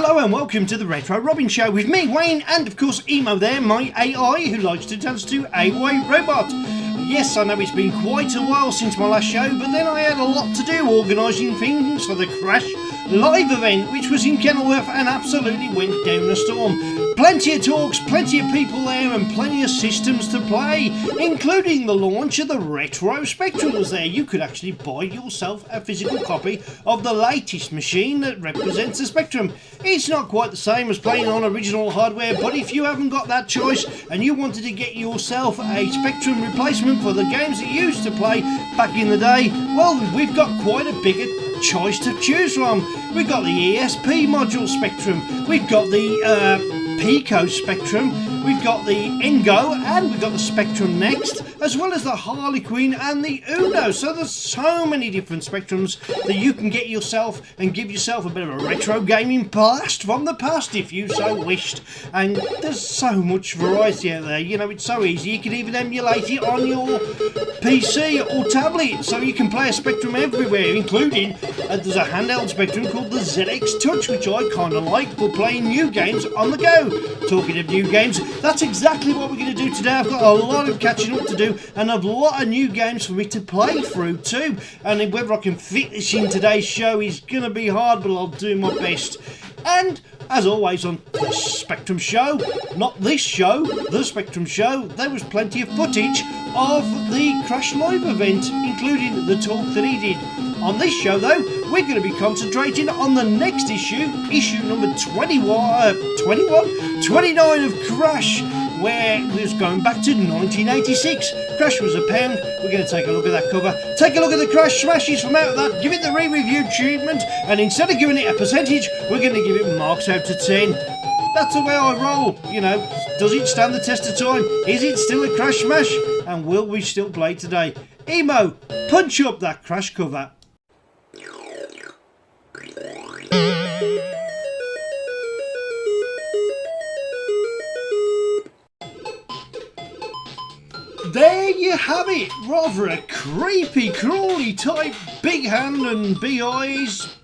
Hello and welcome to the Retro Robin Show with me, Wayne, and of course Emo there, my AI, who likes to dance to a white robot. Yes, I know it's been quite a while since my last show, but then I had a lot to do organising things for the Crash live event, which was in Kenilworth and absolutely went down a storm. Plenty of talks, plenty of people there, and plenty of systems to play, including the launch of the Retro Spectrum was there. You could actually buy yourself a physical copy of the latest machine that represents the Spectrum. It's not quite the same as playing on original hardware, but if you haven't got that choice and you wanted to get yourself a Spectrum replacement for the games that you used to play back in the day, well, we've got quite a bigger choice to choose from. We've got the ESP module Spectrum, we've got the Pico Spectrum, we've got the Engo, and we've got the Spectrum Next, as well as the Harlequin and the Uno. So there's so many different Spectrums that you can get yourself and give yourself a bit of a retro gaming blast from the past if you so wished. And there's so much variety out there, you know, it's so easy. You can even emulate it on your PC or tablet, so you can play a Spectrum everywhere, including there's a handheld Spectrum called the ZX Touch, which I kind of like for playing new games on the go. Talking of new games, that's exactly what we're going to do today. I've got a lot of catching up to do and a lot of new games for me to play through too, and whether I can fit this in today's show is going to be hard, but I'll do my best. And as always on the Spectrum Show, not this show, the Spectrum Show, there was plenty of footage of the Crash Live event, including the talk that he did. On this show though, we're going to be concentrating on the next issue number 29 of Crash, where it's going back to 1986. Crash was £1. We're going to take a look at that cover, take a look at the Crash smashes from out of that, give it the re-review treatment, and instead of giving it a percentage, we're going to give it marks out of 10. That's the way I roll, you know. Does it stand the test of time? Is it still a Crash smash? And will we still play today? Emo, punch up that Crash cover. There you have it, rather a creepy, crawly type, big hand and big eyes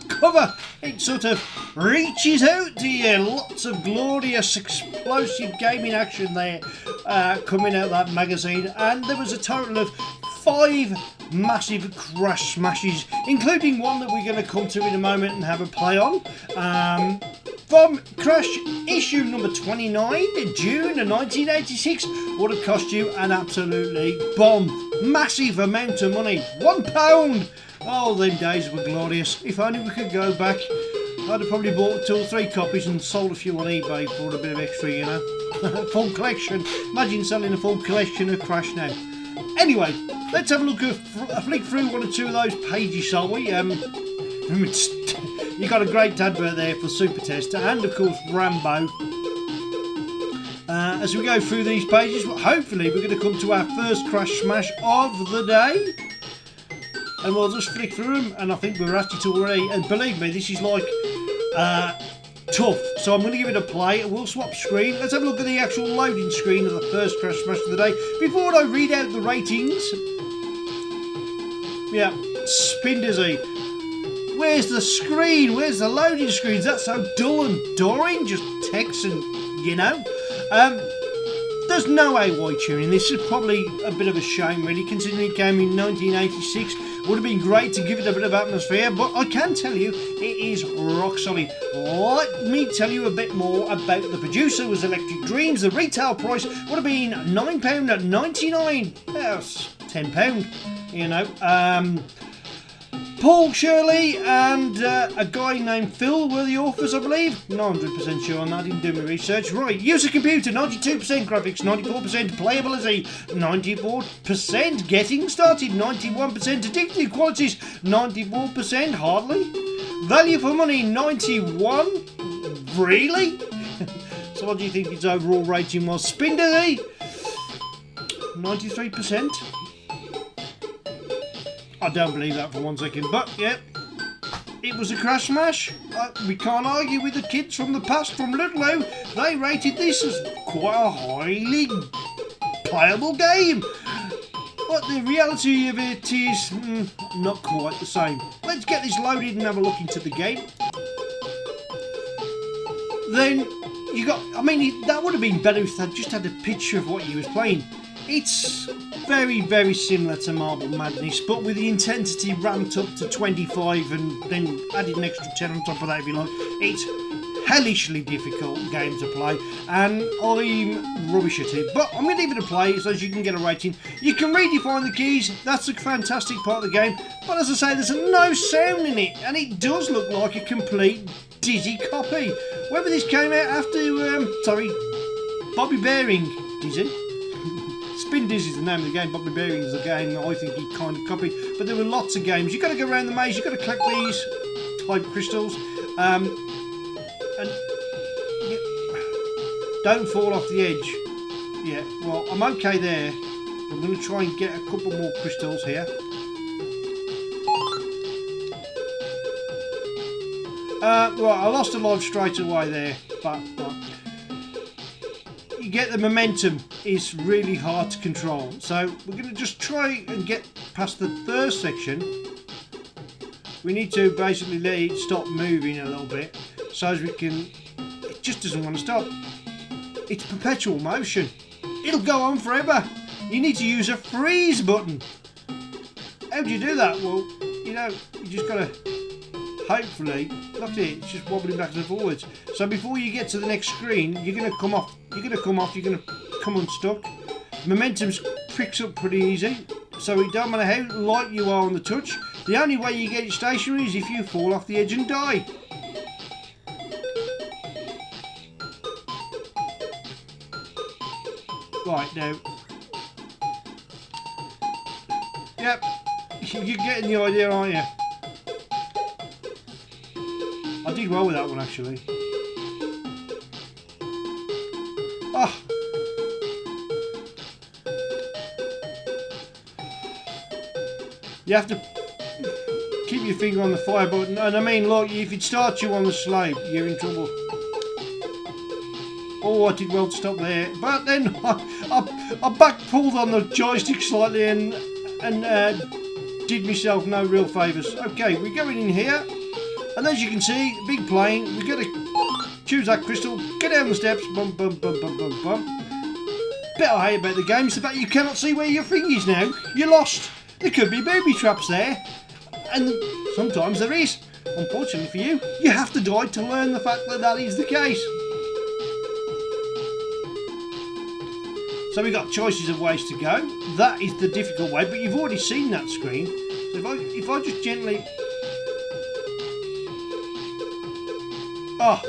cover. It sort of reaches out to you, lots of glorious, explosive gaming action there coming out of that magazine, and there was a total of 5 massive Crash smashes, including one that we're going to come to in a moment and have a play on. From Crash issue number 29 in June of 1986, would have cost you an absolutely massive amount of money. £1! Oh, them days were glorious. If only we could go back, I'd have probably bought 2 or 3 copies and sold a few on eBay for a bit of extra, you know. Full collection. Imagine selling a full collection of Crash now. Anyway, let's have a look at a flick through 1 or 2 of those pages, shall we? You got a great advert there for Super Tester and of course Rambo. As we go through these pages, well, hopefully we're going to come to our first Crash smash of the day, and we'll just flick through them, and I think we're at it already, and believe me, this is like tough, so I'm going to give it a play and we'll swap screen. Let's have a look at the actual loading screen of the first Crash smash of the day before I read out the ratings. Yeah, spin dizzy. Where's the screen? Where's the loading screens? That's so dull and boring, just text and, you know. There's no AY tuning. This is probably a bit of a shame, really, considering it came in 1986. Would have been great to give it a bit of atmosphere, but I can tell you it is rock solid. Let me tell you a bit more about the producer. It was Electric Dreams. The retail price would have been £9.99. That's £10, you know. Paul Shirley and a guy named Phil were the authors, I believe. Not 100% sure on that, I didn't do my research. Right, user computer, 92% graphics, 94% playability, 94% getting started, 91% addictive qualities, 94% hardly. Value for money, 91. Really? So what do you think its overall rating was? Spin dizzy, 93%. I don't believe that for 1 second, but yeah, it was a Crash smash. We can't argue with the kids from the past from Ludlow. They rated this as quite a highly playable game. But the reality of it is not quite the same. Let's get this loaded and have a look into the game. then you got, I mean, that would have been better if they just had a picture of what you was playing. It's very, very similar to Marble Madness, but with the intensity ramped up to 25 and then added an extra 10 on top of that if you like. It's hellishly difficult game to play, and I'm rubbish at it, but I'm going to give it a play so as you can get a rating. You can redefine the keys, that's a fantastic part of the game, but as I say, there's no sound in it, and it does look like a complete Dizzy copy. Whether this came out after, Bobby Bearing Dizzy. Spin Dizzy is the name of the game, Bobby Bearing is the game I think he kind of copied, but there were lots of games. You've got to go around the maze, you've got to collect these type crystals, and don't fall off the edge. Yeah, well, I'm okay there. I'm going to try and get a couple more crystals here. Right, I lost a life straight away there, but you get the momentum is really hard to control. So we're going to just try and get past the first section. We need to basically let it stop moving a little bit so as we can, it just doesn't want to stop. It's perpetual motion. It'll go on forever. You need to use a freeze button. How do you do that? Well, you know, you just got to hopefully, look at it, it's just wobbling backwards and forwards. So before you get to the next screen, you're going to come off, you're going to come unstuck. Momentum's picks up pretty easy, so it don't matter how light you are on the touch. The only way you get it stationary is if you fall off the edge and die. Right, now. Yep, you're getting the idea, aren't you? I did well with that one, actually. Ah. You have to keep your finger on the fire button, and I mean, look, if it starts you on the slope, you're in trouble. Oh, I did well to stop there, but then I back pulled on the joystick slightly and did myself no real favours. Okay, we're going in here. And as you can see, big plane, we've got to choose that crystal, get down the steps, bump, bump, bump, bump, bump, bump. Bit I hate about the game is the fact you cannot see where your thing is now. You're lost. There could be booby traps there. And sometimes there is. Unfortunately for you, you have to die to learn the fact that that is the case. So we've got choices of ways to go. That is the difficult way, but you've already seen that screen. So if I just gently... Oh.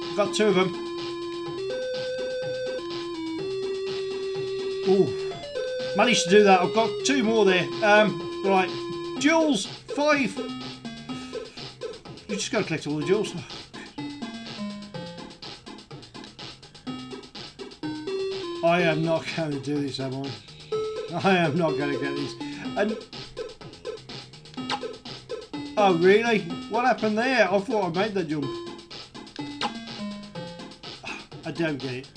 I've got two of them. Ooh. Managed to do that. I've got two more there. Right. Jewels. 5. You just got to collect all the jewels. I am not going to do this, am I? I am not going to get this. And oh, really? What happened there? I thought I made that jump. I don't get it.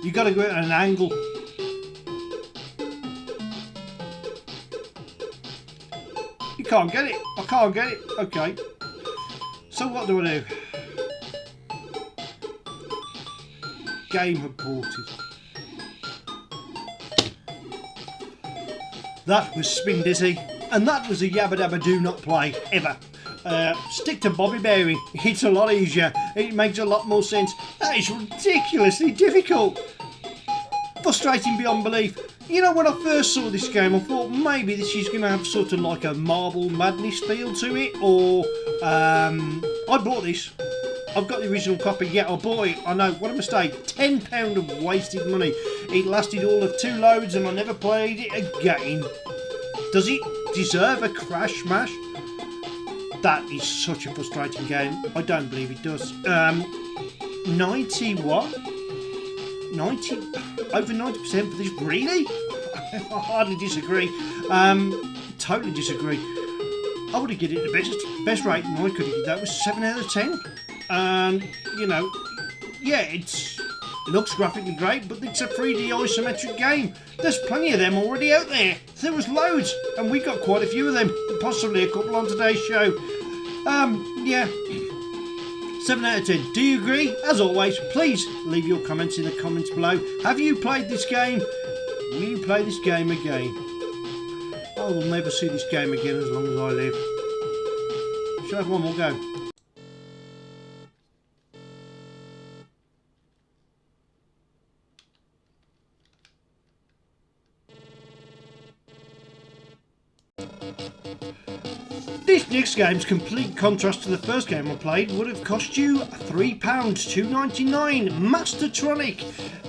You got to go at an angle. You can't get it. I can't get it. Okay. So what do I do? Game aborted. That was Spin Dizzy. And that was a Yabba Dabba Do Not Play, ever. Stick to Bobby Bearing. It's a lot easier. It makes a lot more sense. That is ridiculously difficult. Frustrating beyond belief. You know, when I first saw this game, I thought maybe this is going to have sort of like a Marble Madness feel to it. Or, I bought this. I've got the original copy. Yeah, I bought it. I know, what a mistake. £10 of wasted money. It lasted all of 2 loads and I never played it again. Does it deserve a crash smash? That is such a frustrating game. I don't believe it does. 90 what? 90? Over 90% for this? Really? I hardly disagree. Totally disagree. I would have given it the best rating I could have given that was 7 out of 10. And, you know, yeah, it's It looks graphically great, but it's a 3D isometric game. There's plenty of them already out there. There was loads, and we got quite a few of them, possibly a couple on today's show. Yeah. 7 out of 10. Do you agree? As always, please leave your comments in the comments below. Have you played this game? Will you play this game again? I will never see this game again as long as I live. Shall I have one more go? This next game's complete contrast to the first game I played would have cost you £3, $2.99, Mastertronic,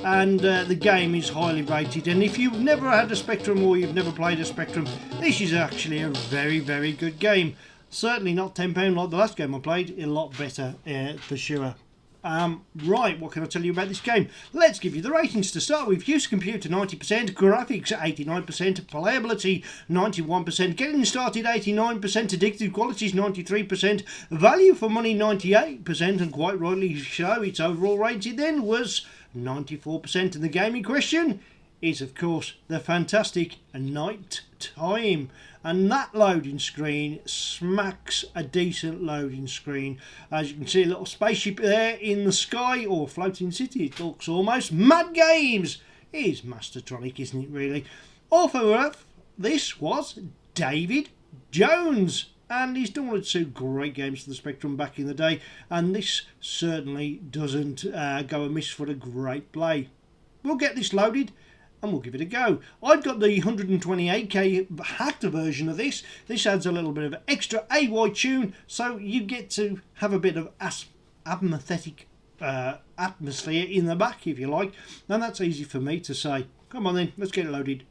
and the game is highly rated, and if you've never had a Spectrum or you've never played a Spectrum, this is actually a very, very good game. Certainly not £10 like the last game I played, a lot better for sure. Right, what can I tell you about this game? Let's give you the ratings to start with. Use computer 90%, graphics 89%, playability 91%, getting started 89%, addictive qualities 93%, value for money 98%, and quite rightly so, its overall rating then was 94%, and the game in question is of course the fantastic Night Time, and that loading screen smacks a decent loading screen. As you can see, a little spaceship there in the sky, or floating city, it looks almost. Mad Games is Mastertronic, isn't it really? Author of this was David Jones, and he's done one or two great games for the Spectrum back in the day, and this certainly doesn't go amiss for a great play. We'll get this loaded and we'll give it a go. I've got the 128k hacked version of this. This adds a little bit of extra AY tune, so you get to have a bit of atmospheric atmosphere in the back, if you like, and that's easy for me to say. Come on then, let's get it loaded.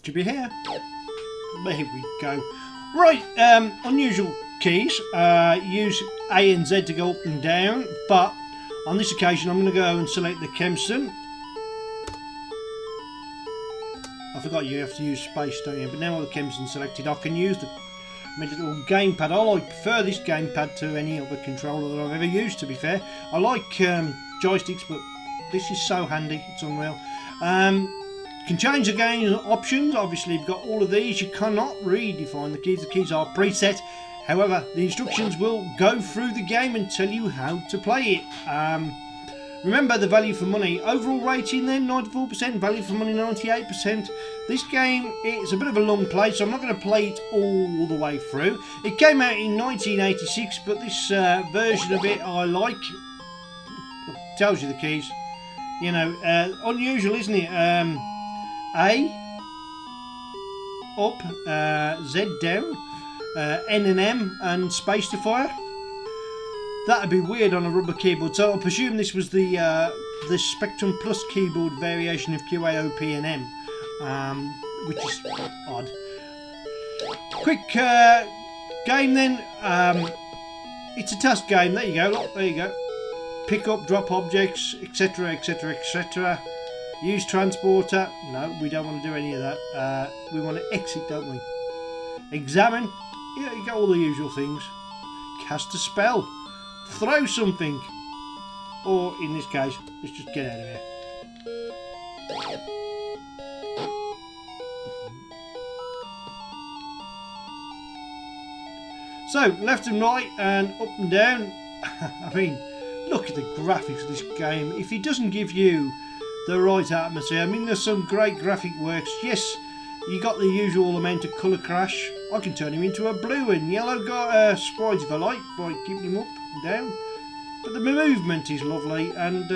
Should be here. There we go. Right, unusual keys. Use A and Z to go up and down, but on this occasion I'm going to go and select the Kempston. I forgot you have to use space, don't you? But now with the Kempston selected, I can use the little gamepad. I prefer this gamepad to any other controller that I've ever used, to be fair. I like joysticks, but this is so handy, it's unreal. Can change the game options. Obviously you've got all of these. You cannot redefine the keys. The keys are preset. However, the instructions will go through the game and tell you how to play it. Remember the value for money. Overall rating then 94%, value for money 98%. This game is a bit of a long play, so I'm not going to play it all the way through. It came out in 1986, but this version of it I like. It tells you the keys. You know, unusual, isn't it? A up, Z down, N and M, and space to fire. That'd be weird on a rubber keyboard, so I presume this was the Spectrum Plus keyboard variation of QAOP and M, which is odd. Quick game then. It's a task game. There you go. Look, there you go. Pick up, drop objects, etc., etc., etc. Use transporter. No, we don't want to do any of that. We want to exit, don't we? Examine. Yeah, you got all the usual things. Cast a spell. Throw something. Or, in this case, let's just get out of here. So, left and right and up and down. I mean, look at the graphics of this game. If it doesn't give you the right atmosphere, I mean, there's some great graphic works. Yes, you got the usual amount of colour crash. I can turn him into a blue and yellow sprite if I like by keeping him up and down. But the movement is lovely, and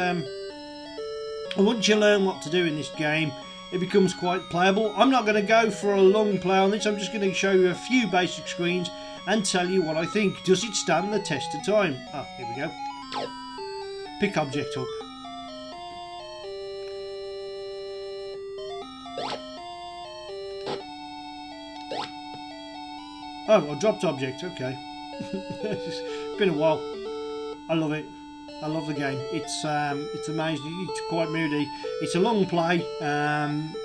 once you learn what to do in this game, it becomes quite playable. I'm not going to go for a long play on this. I'm just going to show you a few basic screens and tell you what I think. Does it stand the test of time? Ah, here we go. Pick object up. Oh, I dropped object, okay. It's been a while. I love it. I love the game. It's amazing. It's quite moody. It's a long play, and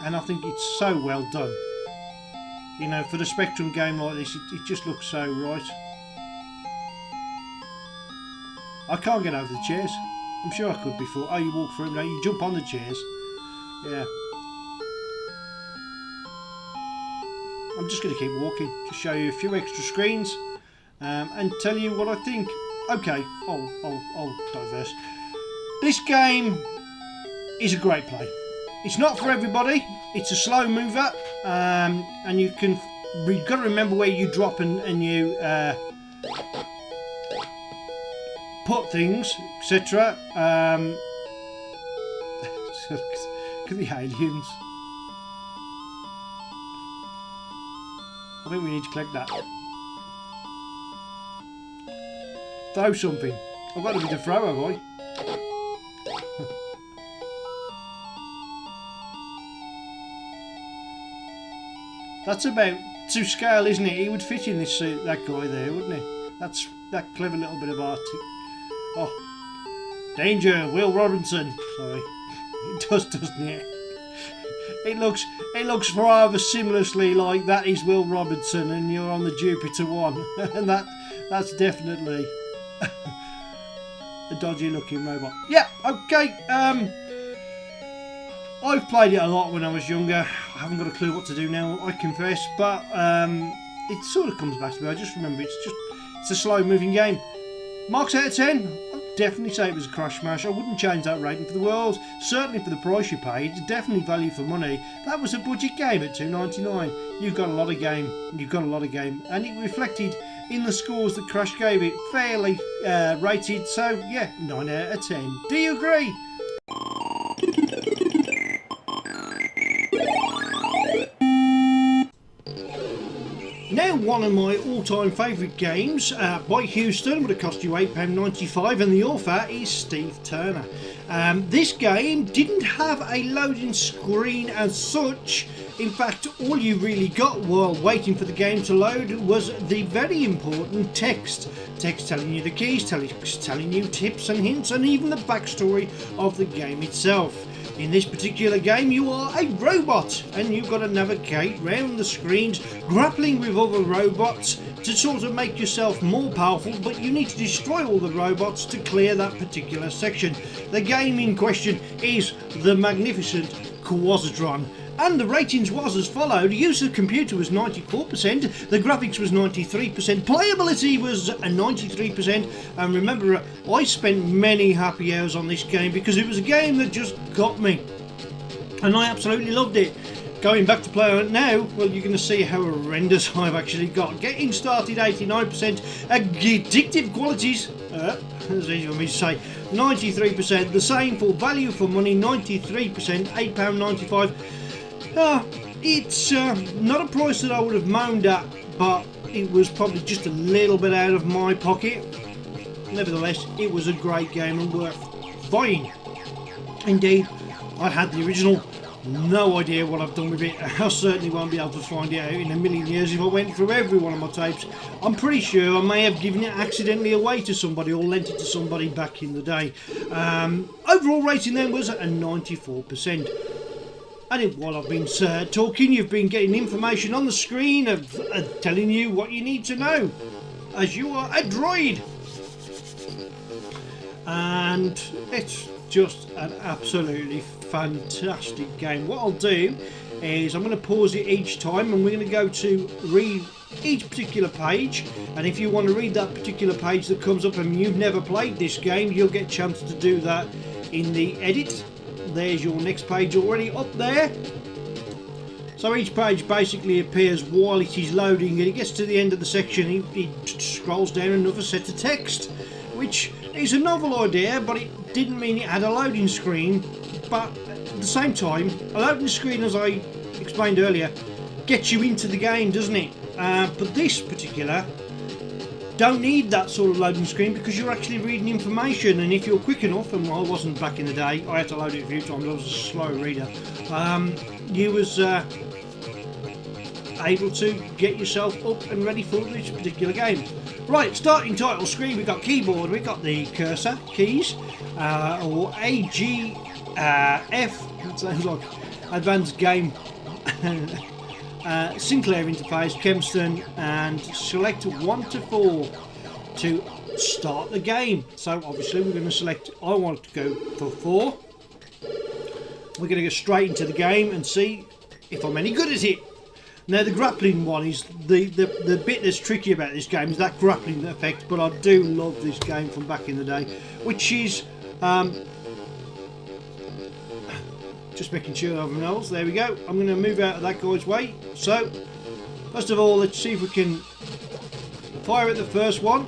I think it's so well done. You know, for the Spectrum game like this, it just looks so right. I can't get over the chairs. I'm sure I could before. Oh, you walk through them, no, you jump on the chairs. Yeah. I'm just going to keep walking to show you a few extra screens and tell you what I think. Okay, I'll diverse. This game is a great play. It's not for everybody. It's a slow mover, and you've got to remember where you drop and you put things, etc. Look at the aliens. I think we need to collect that. Throw something. I've got to be the thrower, boy. That's about to scale, isn't it? He would fit in this that guy there, wouldn't he? That's that clever little bit of art. Oh, danger, Will Robinson. Sorry, it does, doesn't it? It looks rather seamlessly like that is Will Robinson, and you're on the Jupiter 1, and that's definitely a dodgy looking robot. Yeah, okay. I've played it a lot when I was younger. I haven't got a clue what to do now, I confess, but it sort of comes back to me. I just remember it's a slow moving game. Marks out of 10. I'd definitely say it was a crash smash. I wouldn't change that rating for the world. Certainly for the price you paid. Definitely value for money. That was a budget game at $2.99. You've got a lot of game. You've got a lot of game, and it reflected in the scores that Crash gave it. Fairly rated. So yeah, 9 out of 10. Do you agree? Now, one of my all-time favourite games by Houston would have cost you £8.95, and the author is Steve Turner. This game didn't have a loading screen as such. In fact, all you really got while waiting for the game to load was the very important text. Text telling you the keys, telling you tips and hints, and even the backstory of the game itself. In this particular game, you are a robot, and you've got to navigate round the screens, grappling with other robots to sort of make yourself more powerful, but you need to destroy all the robots to clear that particular section. The game in question is the magnificent Quasitron. And the ratings was as followed. Use of computer was 94%, the graphics was 93%, playability was 93%, and remember, I spent many happy hours on this game because it was a game that just got me, and I absolutely loved it. Going back to play on it now, well, you're going to see how horrendous I've actually got. Getting started 89%, addictive qualities, that's easy for me to say, 93%, the same for value for money, 93%, £8.95. It's not a price that I would have moaned at, but it was probably just a little bit out of my pocket. Nevertheless, it was a great game and worth buying. Indeed, I had the original, no idea what I've done with it. I certainly won't be able to find it out in a million years if I went through every one of my tapes. I'm pretty sure I may have given it accidentally away to somebody or lent it to somebody back in the day. Overall rating then was at a 94%. And while I've been talking, you've been getting information on the screen of telling you what you need to know, as you are a droid. And it's just an absolutely fantastic game. What I'll do is I'm going to pause it each time, and we're going to go to read each particular page, and if you want to read that particular page that comes up and you've never played this game, you'll get a chance to do that in the edit. There's your next page already up there. So each page basically appears while it is loading, and it gets to the end of the section, it scrolls down another set of text, which is a novel idea, but it didn't mean it had a loading screen. But at the same time, a loading screen, as I explained earlier, gets you into the game, doesn't it? But this particular don't need that sort of loading screen because you're actually reading information, and if you're quick enough, and I wasn't back in the day, I had to load it a few times, I was a slow reader, you was able to get yourself up and ready for this particular game. Right, starting title screen, we've got keyboard, we've got the cursor, keys, or AG, F, that sounds like advanced game, Sinclair interface, Kempston, and select 1 to 4 to start the game. So obviously we're going to select, I want to go for 4. We're going to go straight into the game and see if I'm any good at it. Now the grappling one is the bit that's tricky about this game, is that grappling effect, but I do love this game from back in the day, which is just making sure everyone else. There we go. I'm going to move out of that guy's way. So first of all, let's see if we can fire at the first one.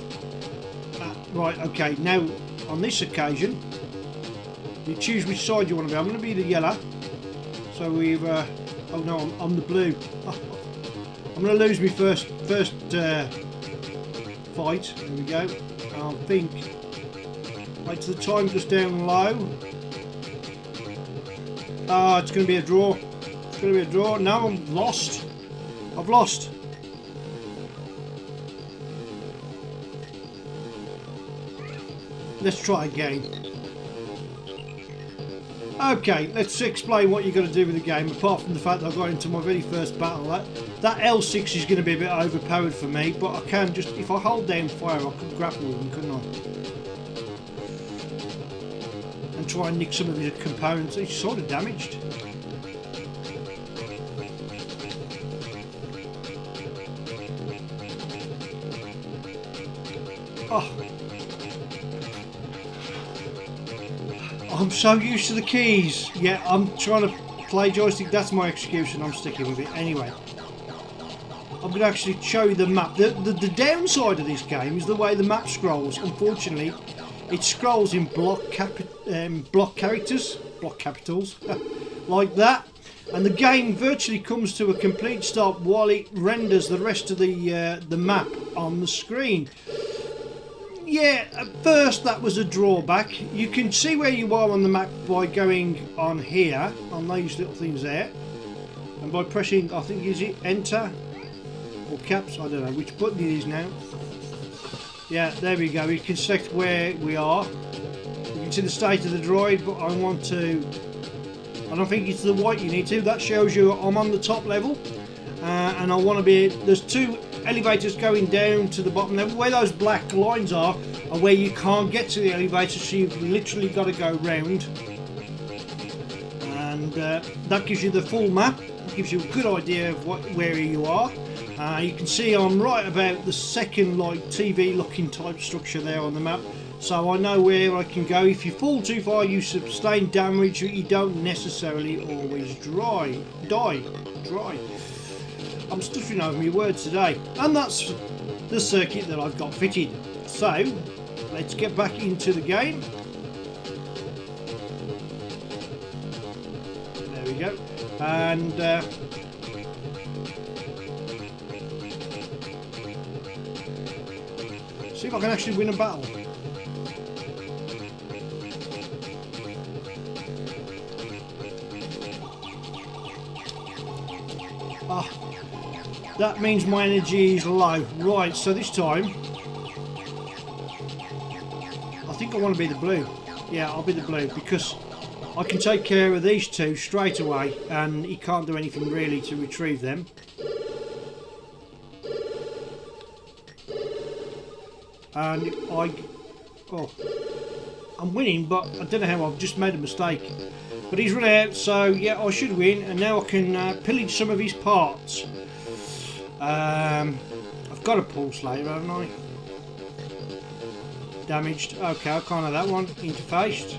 Right, okay, now on this occasion you choose which side you want to be. I'm going to be the yellow, so we've oh no, I'm the blue. I'm going to lose my first fight. There we go. I think wait till the time goes down low. Ah, it's going to be a draw. It's going to be a draw. No, I'm lost. I've lost. Let's try again. Okay, let's explain what you've got to do with the game, apart from the fact that I got into my very first battle. That L6 is going to be a bit overpowered for me, but I can just, if I hold down fire, I can grapple with him, couldn't I? And try and nick some of his components. He's sort of damaged. Oh. I'm so used to the keys. Yeah, I'm trying to play joystick. That's my excuse and I'm sticking with it. Anyway, I'm going to actually show you the map. The downside of this game is the way the map scrolls. Unfortunately, it scrolls in block capitals, like that. And the game virtually comes to a complete stop while it renders the rest of the map on the screen. Yeah, at first that was a drawback. You can see where you are on the map by going on here, on those little things there, and by pressing, I think, is it enter or caps? I don't know which button it is now. Yeah, there we go. You can select where we are. You can see the state of the droid, but I want to. I don't think it's the white you need to. That shows you I'm on the top level, and I want to be. There's 2 elevators going down to the bottom level. Where those black lines are where you can't get to the elevator, so you've literally got to go round. And that gives you the full map. It gives you a good idea of where you are. You can see I'm right about the second like TV looking type structure there on the map, so I know where I can go. If you fall too far, you sustain damage, but you don't necessarily always die. I'm stuttering over my words today, and that's the circuit that I've got fitted. So let's get back into the game. There we go. And see if I can actually win a battle. Ah. That means my energy is low. Right, so this time I think I want to be the blue. Yeah, I'll be the blue because I can take care of these 2 straight away and he can't do anything really to retrieve them. And I'm winning, but I don't know how. I've just made a mistake. But he's run out, so yeah, I should win, and now I can pillage some of his parts. I've got a pulse later, haven't I? Damaged. Okay, I can't have that one. Interfaced.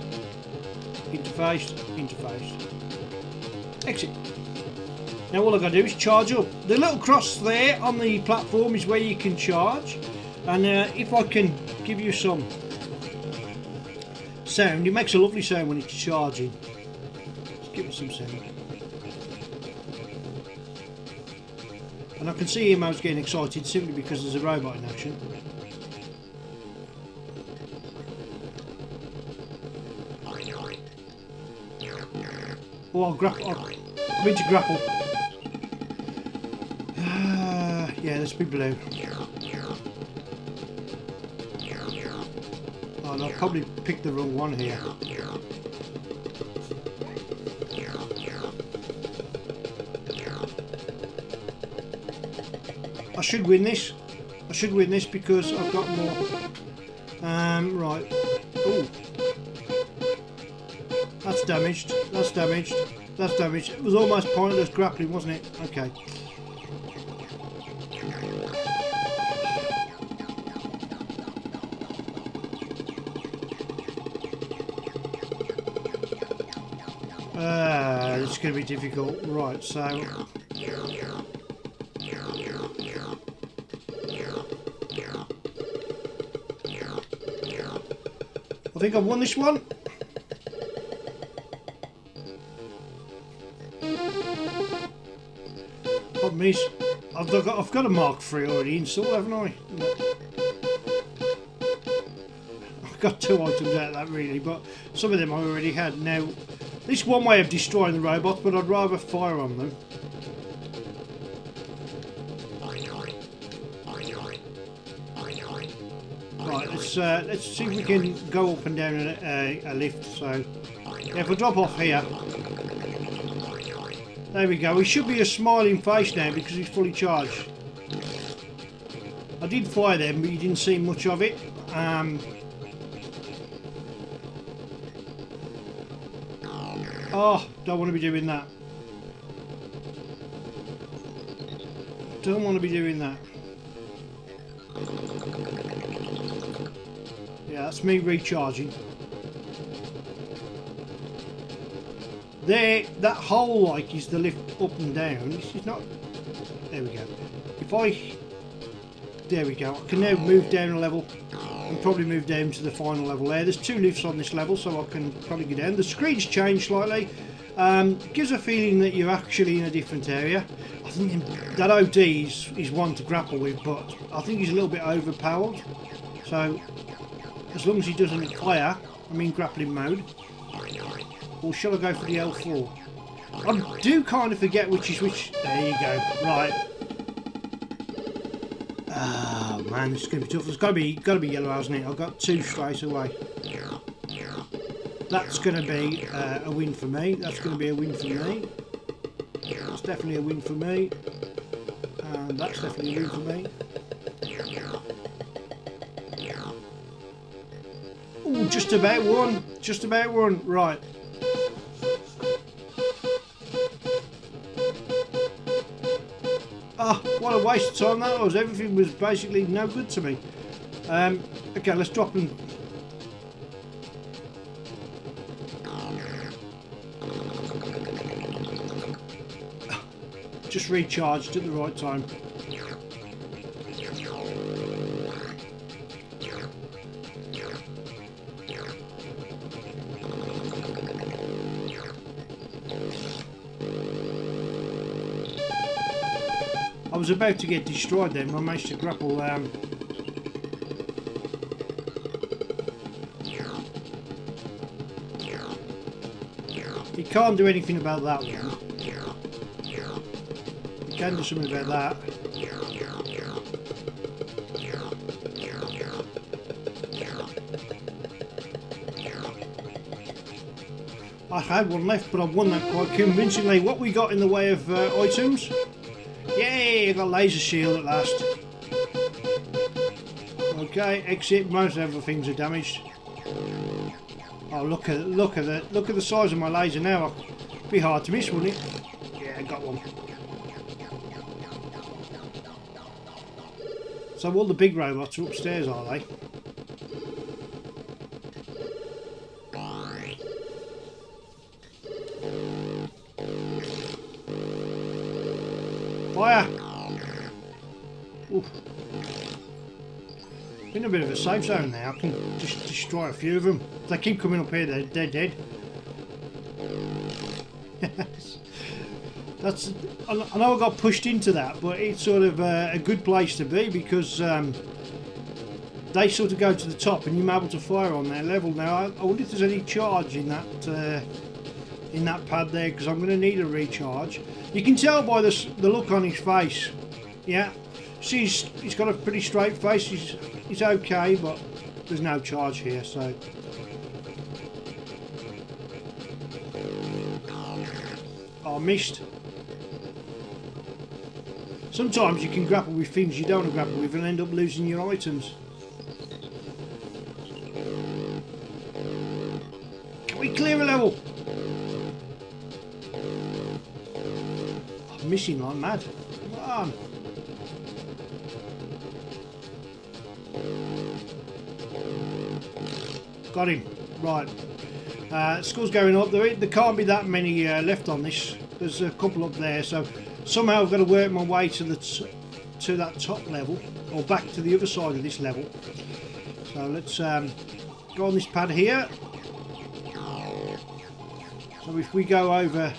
Exit. Now all I've got to do is charge up. The little cross there on the platform is where you can charge. And if I can give you some sound, it makes a lovely sound when it's charging. Let's give it some sound. And I can see him, I was getting excited simply because there's a robot in action. Oh, I'll grapple. I'm into grapple. Yeah, let's be blue. Oh, no, I've probably picked the wrong one here. I should win this. I should win this because I've got more. Right. Ooh. That's damaged. That's damaged. That's damaged. It was almost pointless grappling, wasn't it? Okay. It's going to be difficult. Right, so... I think I've won this one. Problem is, I've got a Mark 3 already installed, haven't I? I've got 2 items out of that really, but some of them I already had. Now, this is one way of destroying the robots, but I'd rather fire on them. Right, let's see if we can go up and down a lift. So, yeah, if I drop off here, there we go. He should be a smiling face now because he's fully charged. I did fire them, but you didn't see much of it. Oh, don't want to be doing that. Don't want to be doing that. Yeah, that's me recharging. There, that hole like is the lift up and down. This is not. There we go. If I. There we go. I can now move down a level and probably move down to the final level there. There's 2 lifts on this level, so I can probably get down. The screen's changed slightly. Gives a feeling that you're actually in a different area. I think that OD is one to grapple with, but I think he's a little bit overpowered. So, as long as he doesn't fire, I'm in grappling mode. Or shall I go for the L4? I do kind of forget which is which. There you go. Right. Oh man, this is going to be tough. There's got to be yellow, hasn't it? I've got 2 straight away. That's going to be a win for me. That's going to be a win for me. That's definitely a win for me. And that's definitely a win for me. Oh, just about one. Just about one. Right. Ah, what a waste of time that was. Everything was basically no good to me. Okay, let's drop them. Just recharged at the right time. I was about to get destroyed then when I managed to grapple. He can't do anything about that one. He can do something about that. I had one left, but I won that quite convincingly. What we got in the way of items? Yay, I got laser shield at last. Okay, exit. Most everything's are damaged. Oh, look at the size of my laser now. It'd be hard to miss, wouldn't it? Yeah, I got one. So all the big robots are upstairs, are they? Fire! Oof. In a bit of a safe zone now. I can just destroy a few of them. If they keep coming up here, they're dead. That's. I know I got pushed into that, but it's sort of a good place to be because they sort of go to the top and you're able to fire on their level. Now I wonder if there's any charge in that pad there because I'm going to need a recharge. You can tell by the look on his face. Yeah, see, he's got a pretty straight face. He's okay, but there's no charge here, so. Oh, I missed. Sometimes you can grapple with things you don't want to grapple with and end up losing your items. We clear a level. I'm missing like mad. Come on. Got him. Right. Score's going up. There can't be that many left on this. There's a couple up there, so somehow I've got to work my way to that top level, or back to the other side of this level. So let's go on this pad here. So if we go over,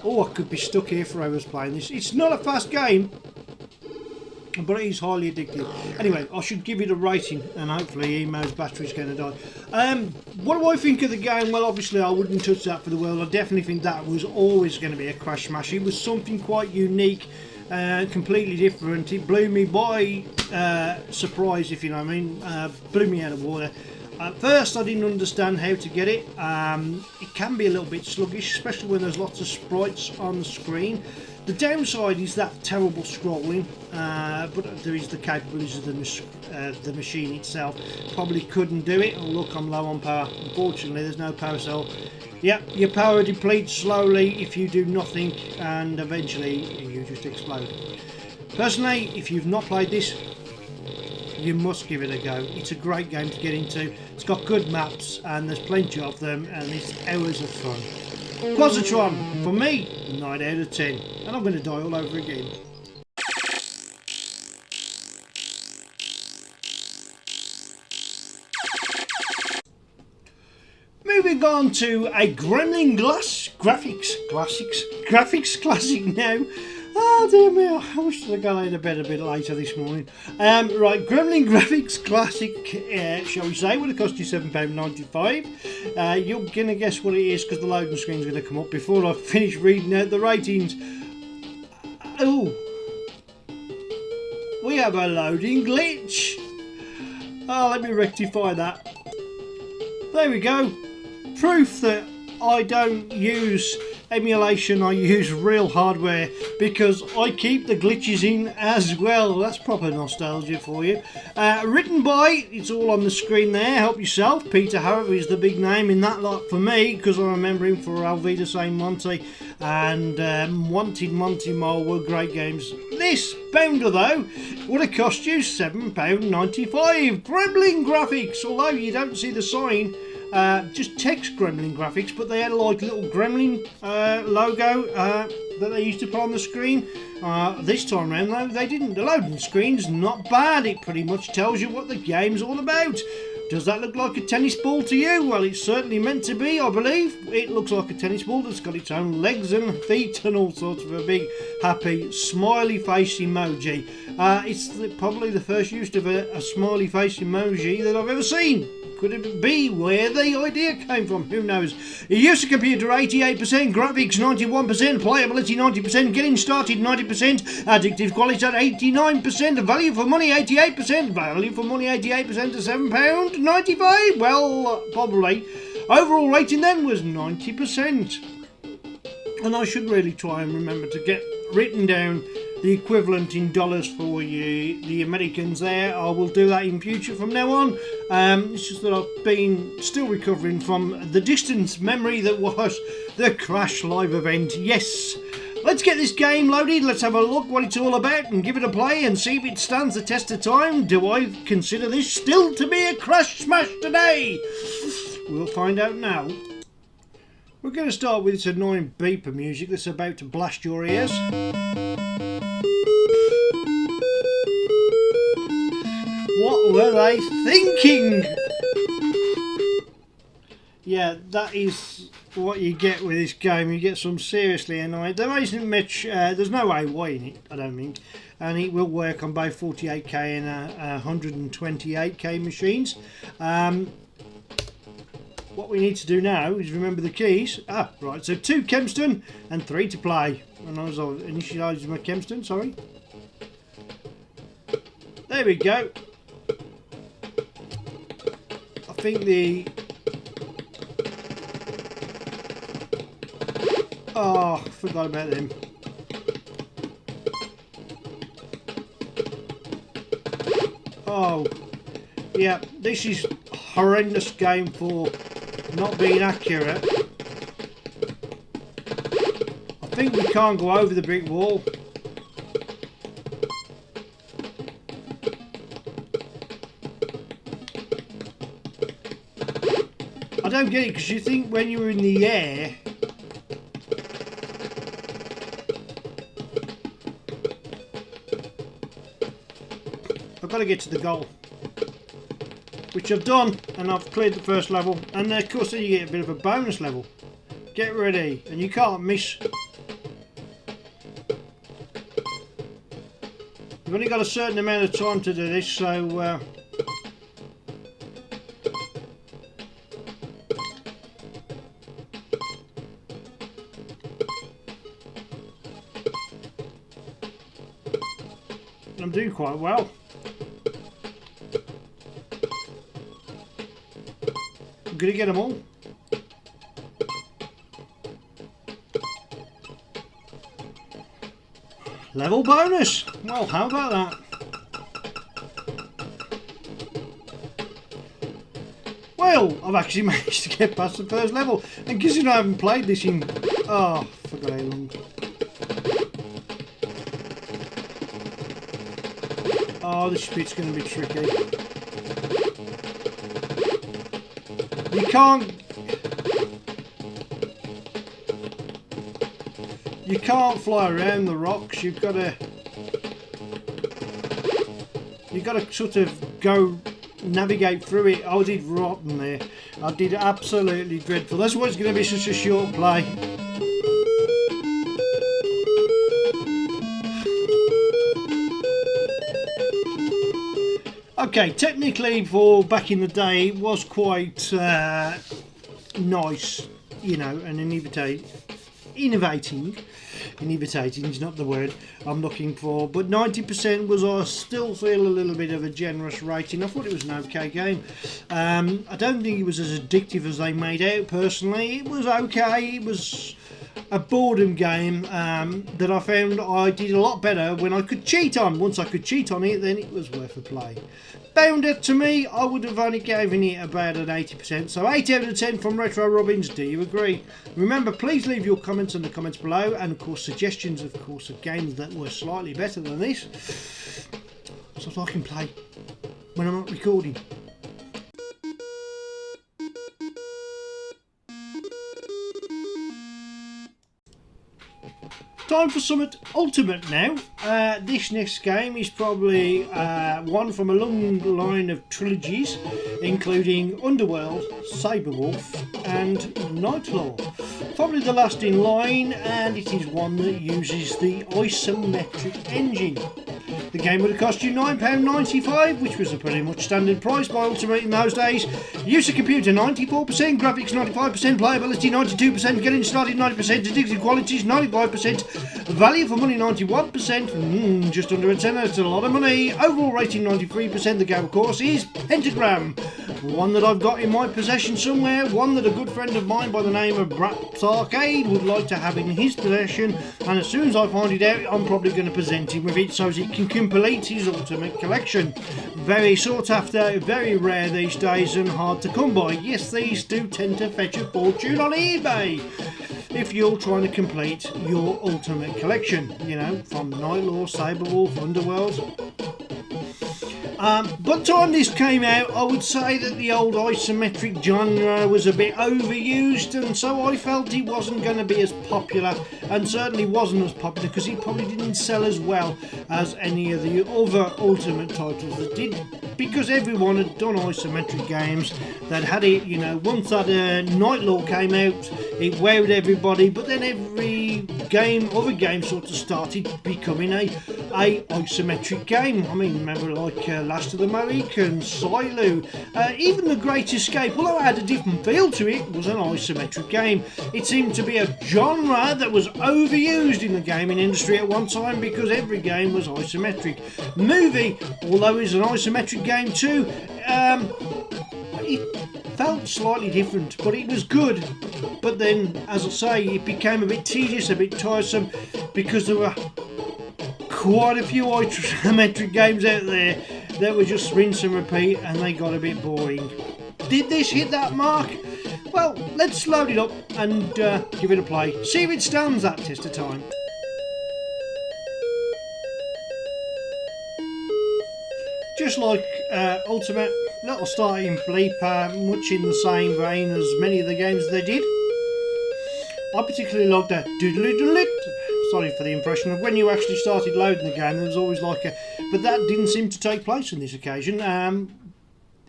oh, I could be stuck here for hours playing this. It's not a fast game, but it is highly addictive. Anyway, I should give it a rating, and hopefully Emo's battery's going to die. What do I think of the game? Well, obviously I wouldn't touch that for the world. I definitely think that was always going to be a crash smash. It was something quite unique, completely different. It blew me by surprise, if you know what I mean. Blew me out of water. At first I didn't understand how to get it. It can be a little bit sluggish, especially when there's lots of sprites on the screen. The downside is that terrible scrolling, but there is the capabilities of the machine itself. Probably couldn't do it. Oh look, I'm low on power. Unfortunately there's no power cell. Yep, your power depletes slowly if you do nothing, and eventually you just explode. Personally, if you've not played this, you must give it a go. It's a great game to get into. It's got good maps and there's plenty of them, and it's hours of fun. Positron, for me, 9 out of 10. And I'm going to die all over again. Moving on to a Gremlin graphics classic now. Oh dear me, I wish I'd gone out of bed a bit later this morning. Right, Gremlin Graphics Classic, shall we say, would have cost you £7.95. You're going to guess what it is because the loading screen's going to come up before I finish reading out the ratings. Oh, we have a loading glitch. Oh, let me rectify that. There we go. Proof that I don't use emulation, I use real hardware, because I keep the glitches in as well. That's proper nostalgia for you. Written by, it's all on the screen there, help yourself. Peter Harrop is the big name in that lot for me, because I remember him for Alvida Saint Monty and Wanted Monty Mole were great games. This Bounder though would have cost you £7.95. Gremlin Graphics, although you don't see the sign, just text Gremlin Graphics, but they had like a little Gremlin logo that they used to put on the screen. This time around though, they didn't. The loading screen's not bad. It pretty much tells you what the game's all about. Does that look like a tennis ball to you? Well, it's certainly meant to be, I believe. It looks like a tennis ball that's got its own legs and feet and all sorts of a big, happy, smiley face emoji. It's probably the first use of a smiley face emoji that I've ever seen. Could it be where the idea came from? Who knows? Use of computer 88%, graphics 91%, playability 90%, getting started 90%, addictive quality at 89%, value for money 88%, value for money 88% to £7.95. Well, probably. Overall rating then was 90%. And I should really try and remember to get written down the equivalent in dollars for you, the Americans there. I will do that in future from now on. It's just that I've been still recovering from the distant memory that was the Crash Live event. Yes, let's get this game loaded. Let's have a look what it's all about and give it a play and see if it stands the test of time. Do I consider this still to be a Crash Smash today? We'll find out now. We're going to start with this annoying beeper music that's about to blast your ears. What were they thinking? Yeah, that is what you get with this game. You get some seriously annoying. There isn't much, there's no AY in it, I don't think. And it will work on both 48K and 128K machines. What we need to do now is remember the keys. Right, so 2 Kempston and 3 to play. And I was initialising my Kempston, sorry. There we go. I think the... Oh, forgot about them. Oh, yeah, this is a horrendous game for not being accurate. I think we can't go over the brick wall. I don't get it, because you think when you're in the air, I've got to get to the goal, which I've done, and I've cleared the first level, and of course then you get a bit of a bonus level. Get ready, and you can't miss. You've only got a certain amount of time to do this, so I'm doing quite well. I'm going to get them all. Level bonus! Well, how about that? Well, I've actually managed to get past the first level. And considering I haven't played this in... oh, I forgot how long. Oh, this bit's going to be tricky. You can't fly around the rocks. You've got to sort of go navigate through it. I did rotten there. I did absolutely dreadful. That's why it's going to be such a short play. Okay, technically for back in the day it was quite nice, you know, and innovating is not the word I'm looking for, but 90% was, I still feel, a little bit of a generous rating. I thought it was an okay game. I don't think it was as addictive as they made out personally. It was okay. It was a boredom game that I found I did a lot better when I could cheat on. Once I could cheat on it, then it was worth a play. Bounder, to me, I would have only given it about an 80%, so 8 out of 10 from Retro Robbins. Do you agree? Remember, please leave your comments in the comments below, and of course suggestions, of course, of games that were slightly better than this, so I can play when I'm not recording. Time for some ultimate now. This next game is probably one from a long line of trilogies, including Underworld, Saberwolf and Nightlaw. Probably the last in line, and it is one that uses the isometric engine. The game would have cost you £9.95, which was a pretty much standard price by Ultimate in those days. Use of computer 94%, graphics 95%, playability 92%, getting started 90%, addictive qualities 95%, value for money 91%, just under a tenner, it's a lot of money. Overall rating 93%. The game, of course, is Pentagram, one that I've got in my possession somewhere, one that a good friend of mine by the name of Brat's Arcade would like to have in his possession, and as soon as I find it out, I'm probably going to present him with it so as he can complete his ultimate collection. Very sought after, very rare these days, and hard to come by. Yes, these do tend to fetch a fortune on eBay if you're trying to complete your ultimate collection, you know, from Nightlaw, Saberwolf, Underworld. By the time this came out, I would say that the old isometric genre was a bit overused, and so I felt it wasn't going to be as popular, and certainly wasn't as popular because it probably didn't sell as well as any of the other Ultimate titles that did, because everyone had done isometric games that had it, you know. Once that Nightlaw came out, it wowed everybody, but then every other game sort of started becoming a isometric game. I mean, remember like Last of the Mohicans, Silo, even The Great Escape, although it had a different feel to it, was an isometric game. It seemed to be a genre that was overused in the gaming industry at one time because every game was isometric. Movie, although it's an isometric game too, it felt slightly different, but it was good. But then, as I say, it became a bit tedious, a bit tiresome, because there were quite a few isometric games out there, They were just rinse and repeat, and they got a bit boring. Did this hit that mark? Well, let's load it up and give it a play. See if it stands that test of time. Just like Ultimate, little starting bleep, much in the same vein as many of the games they did. I particularly loved that doodly-doodly. Sorry for the impression of when you actually started loading the game, there was always like a... But that didn't seem to take place on this occasion.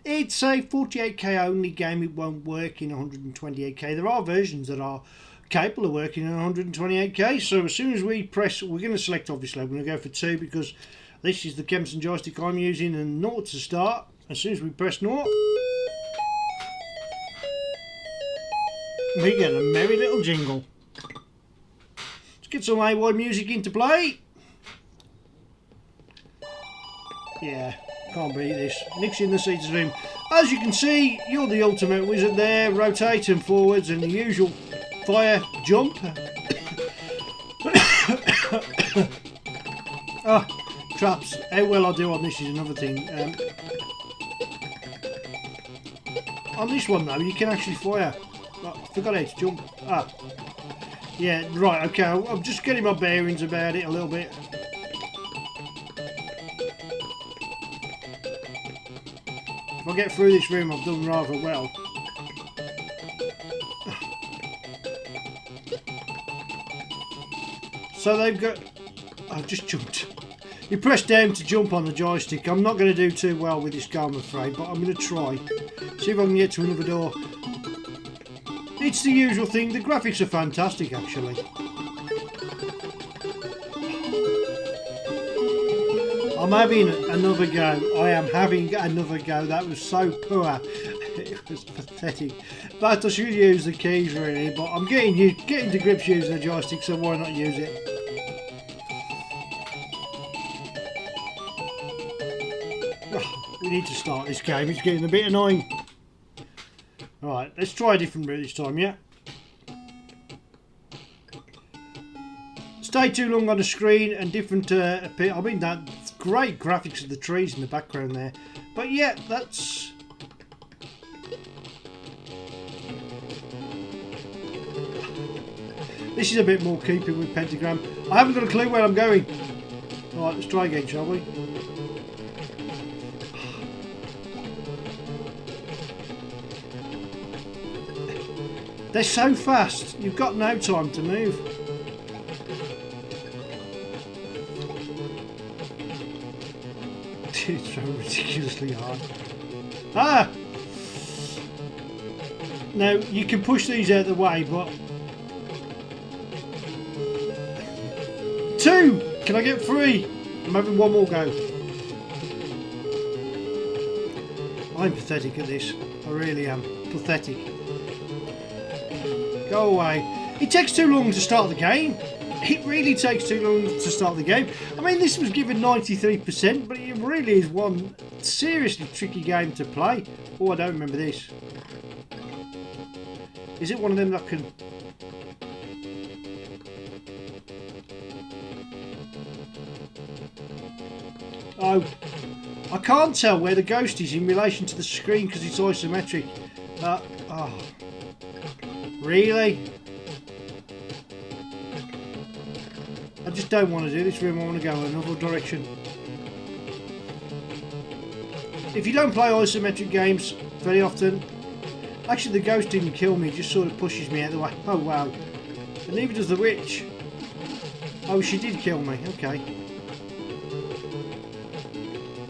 It's a 48k only game, it won't work in 128k. There are versions that are capable of working in 128k, so as soon as we press, we're going to select, obviously, we're going to go for 2 because this is the Kempson joystick I'm using, and 0 to start. As soon as we press 0, we get a merry little jingle. Let's get some AY music into play. Yeah, can't beat this. Nick's in the seats room. As you can see, you're the ultimate wizard there, rotating forwards and the usual fire jump. Ah, traps. How well I do on this is another thing. On this one though, you can actually fire. Oh, I forgot how to jump. Ah, yeah, right, okay. I'm just getting my bearings about it a little bit. If I get through this room, I've done rather well. So they've got... I've just jumped. You press down to jump on the joystick. I'm not going to do too well with this game, I'm afraid, but I'm going to try. See if I can get to another door. It's the usual thing. The graphics are fantastic, actually. I'm having another go. I am having another go. That was so poor. It was pathetic. But I should use the keys really. But I'm getting to grips using the joystick, so why not use it? Oh, we need to start this game. It's getting a bit annoying. Right, let's try a different route this time, yeah? Stay too long on the screen and different I mean, that's great graphics of the trees in the background there. But yeah, that's... This is a bit more keeping with Pentagram. I haven't got a clue where I'm going. Alright, let's try again, shall we? They're so fast, you've got no time to move. It's so ridiculously hard. Ah! Now, you can push these out of the way, but... 2! Can I get 3? I'm having one more go. I'm pathetic at this. I really am. Pathetic. Go away. It takes too long to start the game. It really takes too long to start the game. I mean, this was given 93%, but it really is one seriously tricky game to play. Oh, I don't remember this. Is it one of them that can... Oh, I can't tell where the ghost is in relation to the screen because it's isometric. Oh. Really? I just don't want to do this room. I want to go another direction. If you don't play isometric games very often... Actually, the ghost didn't kill me. It just sort of pushes me out of the way. Oh, wow. And neither does the witch. Oh, she did kill me. Okay.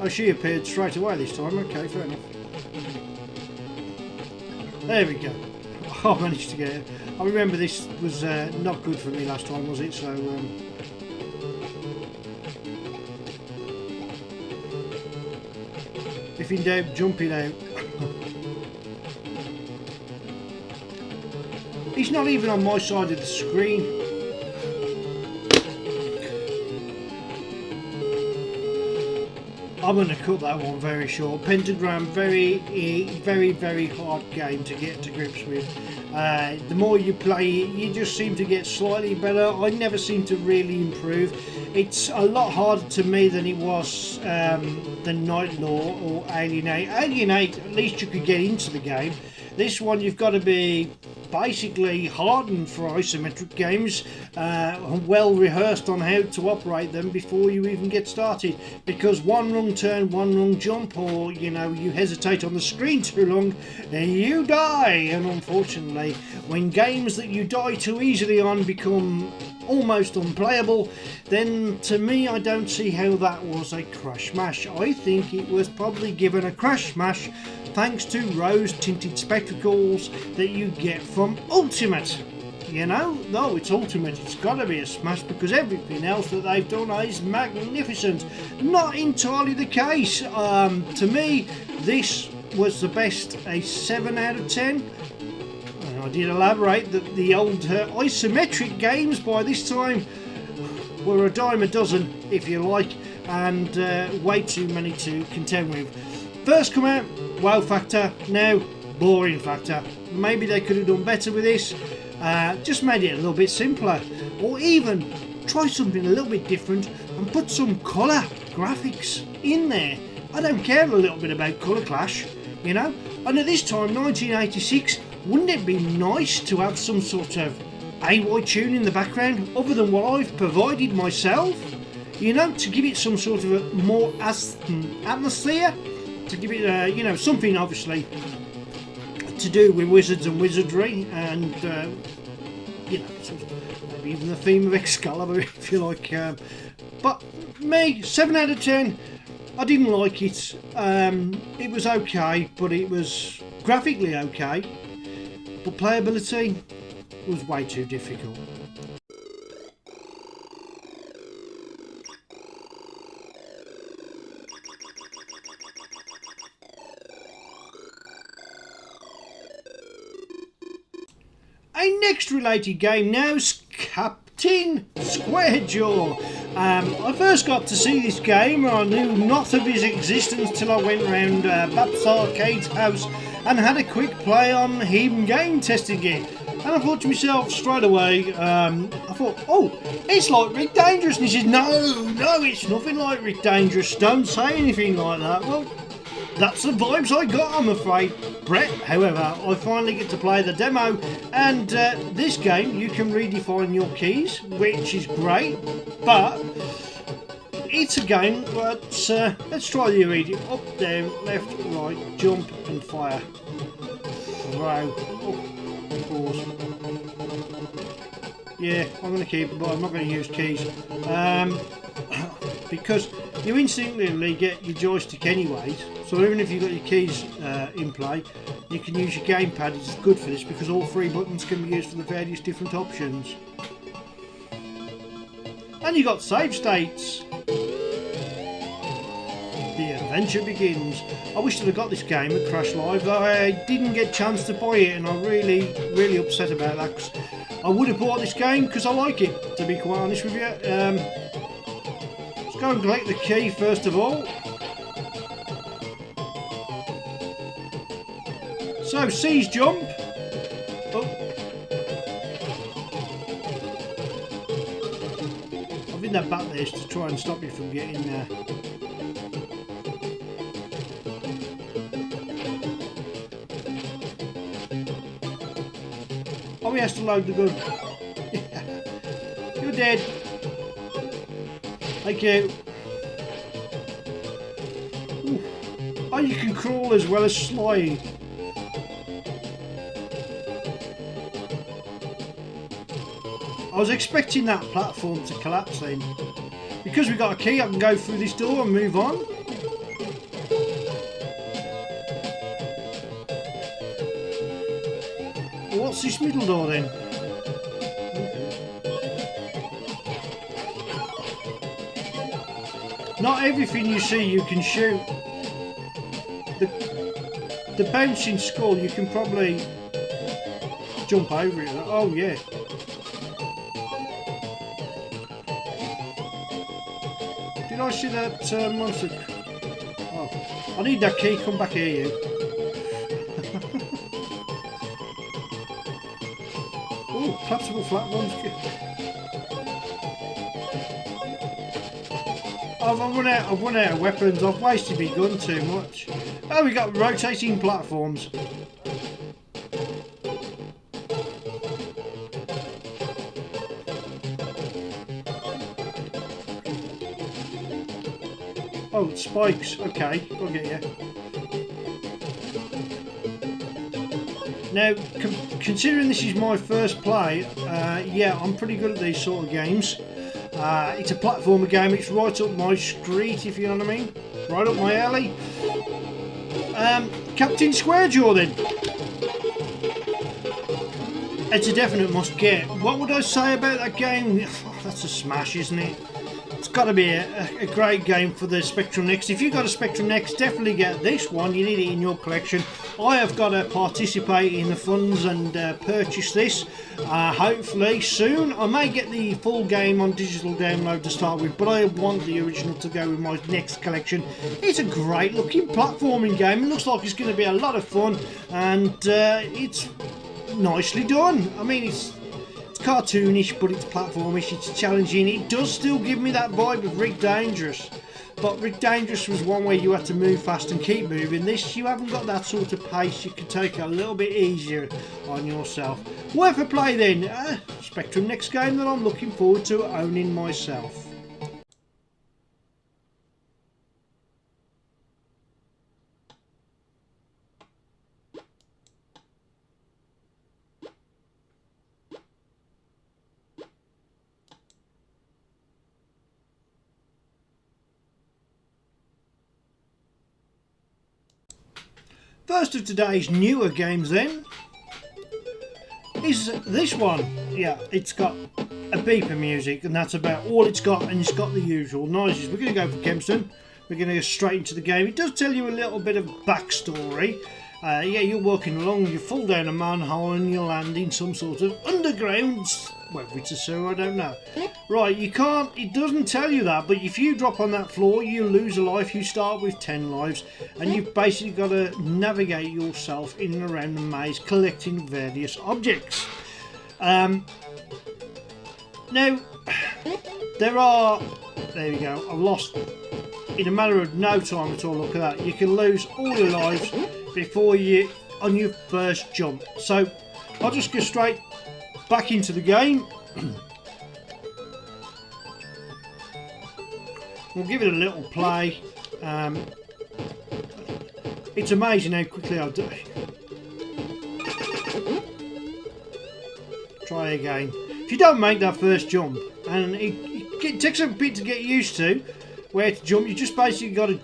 Oh, she appeared straight away this time. Okay, fair enough. There we go. I managed to get it. I remember this was not good for me last time, was it? So, if in doubt, jump it out. He's not even on my side of the screen. I'm going to cut that one very short. Pentagram, very hard game to get to grips with. The more you play it, you just seem to get slightly better. I never seem to really improve. It's a lot harder to me than it was than Night Law or Alienate. Alienate, at least you could get into the game. This one you've got to be basically hardened for isometric games, well rehearsed on how to operate them before you even get started, because one wrong turn, one wrong jump, or you know, you hesitate on the screen too long, you die. And unfortunately, when games that you die too easily on become almost unplayable, then to me I don't see how that was a crash smash. I think it was probably given a crash smash thanks to rose tinted spectacles that you get from Ultimate. You know, no, it's Ultimate, it's got to be a smash because everything else that they've done is magnificent. Not entirely the case. To me, this was the best, a 7 out of 10. I did elaborate that the old isometric games by this time were a dime a dozen, if you like, and way too many to contend with. First come out, wow factor, now boring factor. Maybe they could have done better with this, just made it a little bit simpler, or even try something a little bit different and put some colour graphics in there. I don't care a little bit about colour clash, you know, and at this time, 1986, wouldn't it be nice to have some sort of AY tune in the background other than what I've provided myself? You know, to give it some sort of a more atmosphere, to give it, you know, something obviously to do with wizards and wizardry, and you know, sort of maybe even the theme of Excalibur, if you like. But me, 7 out of 10. I didn't like it. It was okay, but it was graphically okay. But playability was way too difficult. A next related game now is Captain Squarejaw. I first got to see this game, I knew not of his existence till I went round Babs Arcade's house and had a quick play on him game testing it. And I thought to myself straight away, I thought, oh, it's like Rick Dangerous. And he said, no, it's nothing like Rick Dangerous. Don't say anything like that. Well, that's the vibes I got, I'm afraid, Brett. However, I finally get to play the demo, and this game you can redefine your keys, which is great, but it's a game that's, let's try the reading. Up, down, left, right, jump and fire. Throw. Oh, pause. Yeah, I'm going to keep it, but I'm not going to use keys. Because you instinctively get your joystick anyways, so even if you've got your keys in play, you can use your gamepad. It's good for this because all 3 buttons can be used for the various different options. And you got save states. The adventure begins. I wish that I got this game at Crash Live. I didn't get a chance to buy it, and I'm really upset about that, because I would have bought this game because I like it, to be quite honest with you. Let's go and collect the key first of all. So, C's jump. Oh. I've been that back there to try and stop you from getting there. Oh, he has to load the gun. You're dead. Thank you. Ooh. Oh, you can crawl as well as slide. I was expecting that platform to collapse then. Because we got a key, I can go through this door and move on. Well, what's this middle door then? Not everything you see you can shoot. The bouncing skull, you can probably jump over it. Oh yeah. Did I see that monster? I need that key. Come back here, you. Oh, collapsible platforms. I've run out of weapons. I've wasted my gun too much. Oh, we got rotating platforms. Oh, spikes. Okay, I'll get you. Now, considering this is my first play, yeah, I'm pretty good at these sort of games. It's a platformer game. It's right up my street, if you know what I mean. Right up my alley. Captain Squarejaw, then. It's a definite must get. What would I say about that game? Oh, that's a smash, isn't it? It's got to be a great game for the Spectrum Next. If you've got a Spectrum Next, definitely get this one. You need it in your collection. I have got to participate in the funds and purchase this. Hopefully soon. I may get the full game on digital download to start with, but I want the original to go with my next collection. It's a great looking platforming game. It looks like it's going to be a lot of fun, and it's nicely done. I mean, it's cartoonish, but it's platformish, it's challenging. It does still give me that vibe of Rick Dangerous, but Rick Dangerous was one where you had to move fast and keep moving. This, you haven't got that sort of pace. You can take it a little bit easier on yourself. Worth a play then. Spectrum Next game that I'm looking forward to owning myself. First of today's newer games then is this one. Yeah, it's got a beeper music, and that's about all it's got, and it's got the usual noises. We're going to go for Kempston. We're going to go straight into the game. It does tell you a little bit of backstory. Yeah, you're walking along, you fall down a manhole and you land in some sort of underground, whether it's a sewer, I don't know. Right, you can't, it doesn't tell you that, but if you drop on that floor, you lose a life. You start with 10 lives, and you've basically got to navigate yourself in and around the maze, collecting various objects. Now, there we go, I've lost, in a matter of no time at all. Look at that, you can lose all your lives before you on your first jump. So I'll just go straight back into the game. We'll give it a little play. It's amazing how quickly I'll do it. Try again. If you don't make that first jump, and it takes a bit to get used to where to jump, you just basically got to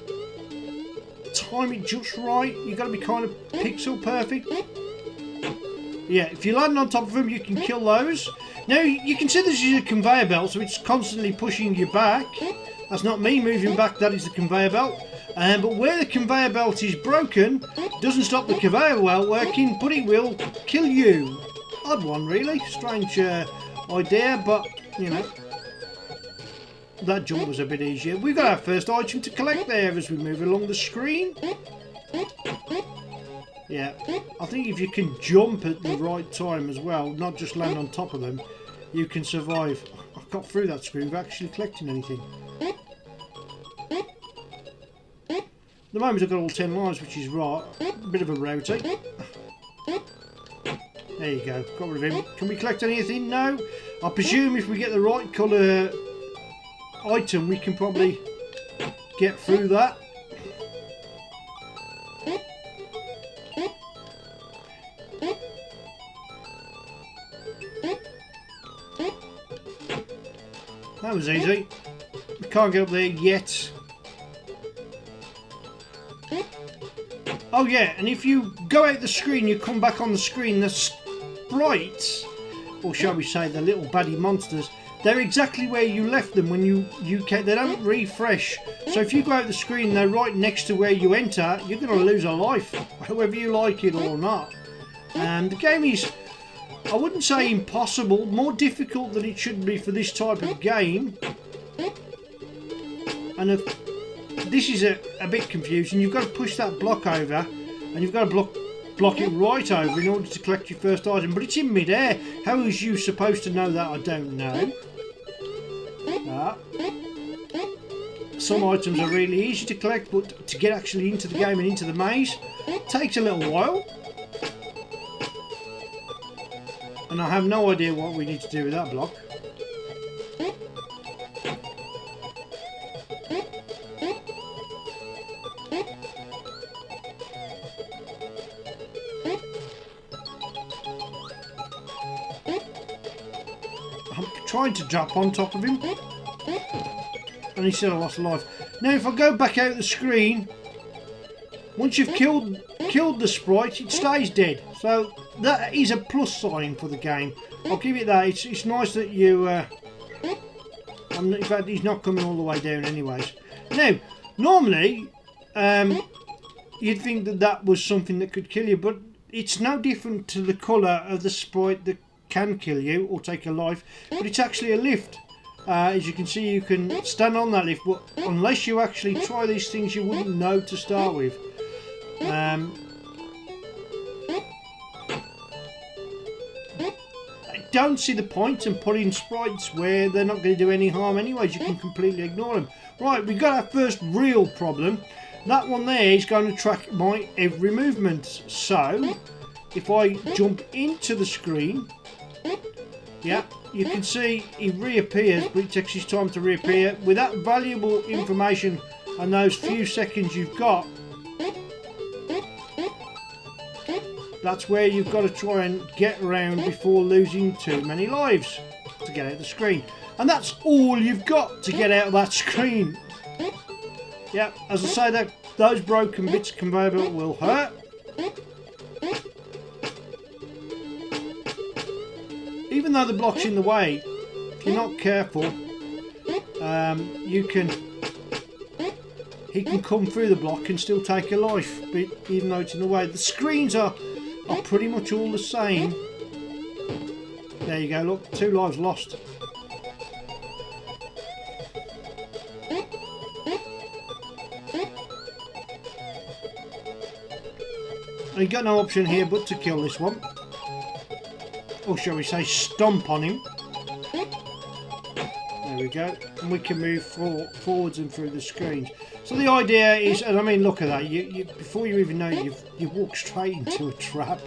time it just right. You've got to be kind of pixel perfect. Yeah, if you land on top of them, you can kill those. Now, you can see this is a conveyor belt, so it's constantly pushing you back. That's not me moving back, that is the conveyor belt. But where the conveyor belt is broken, doesn't stop the conveyor belt working, but it will kill you. Odd one, really. Strange idea, but, you know, that jump was a bit easier. We've got our first item to collect there as we move along the screen. Yeah, I think if you can jump at the right time as well, not just land on top of them, you can survive. I've got through that screen without actually collecting anything. At the moment I've got all 10 lives, which is right. A bit of a rotate. There you go, got rid of him. Can we collect anything? No. I presume if we get the right colour item, we can probably get through that. That was easy. We can't get up there yet. Oh yeah, and if you go out the screen, you come back on the screen, the sprites, or shall we say the little baddie monsters, they're exactly where you left them when you came. They don't refresh. So if you go out the screen, they're right next to where you enter, you're going to lose a life, whether you like it or not. And the game is, I wouldn't say impossible, more difficult than it should be for this type of game. And this is a bit confusing. You've got to push that block over, and you've got to block it right over in order to collect your first item, but it's in mid-air. How is you supposed to know that? I don't know. Some items are really easy to collect, but to get actually into the game and into the maze takes a little while. And I have no idea what we need to do with that block. I'm trying to jump on top of him, and he still lost a life. Now if I go back out the screen, once you've killed the sprite, it stays dead. So that is a plus sign for the game. I'll give it that. It's nice that you... in fact, he's not coming all the way down anyways. Now, normally, you'd think that that was something that could kill you, but it's no different to the colour of the sprite that can kill you or take a life, but it's actually a lift. As you can see, you can stand on that lift, but unless you actually try these things, you wouldn't know to start with. I don't see the point in putting sprites where they're not going to do any harm anyways. You can completely ignore them. Right, we've got our first real problem. That one there is going to track my every movement. So, if I jump into the screen, yeah, you can see he reappears, but it takes his time to reappear. With that valuable information and those few seconds you've got, that's where you've got to try and get around before losing too many lives to get out of the screen. And that's all you've got to get out of that screen. Yeah, as I say, that those broken bits of conveyor belt will hurt. Even though the block's in the way, if you're not careful, he can come through the block and still take a life, but even though it's in the way. The screens are pretty much all the same. There you go, look, 2 lives lost. You've got no option here but to kill this one. Or shall we say stomp on him. There we go. And we can move forwards and through the screens. So the idea is, and I mean, look at that. You before you even know, you walk straight into a trap.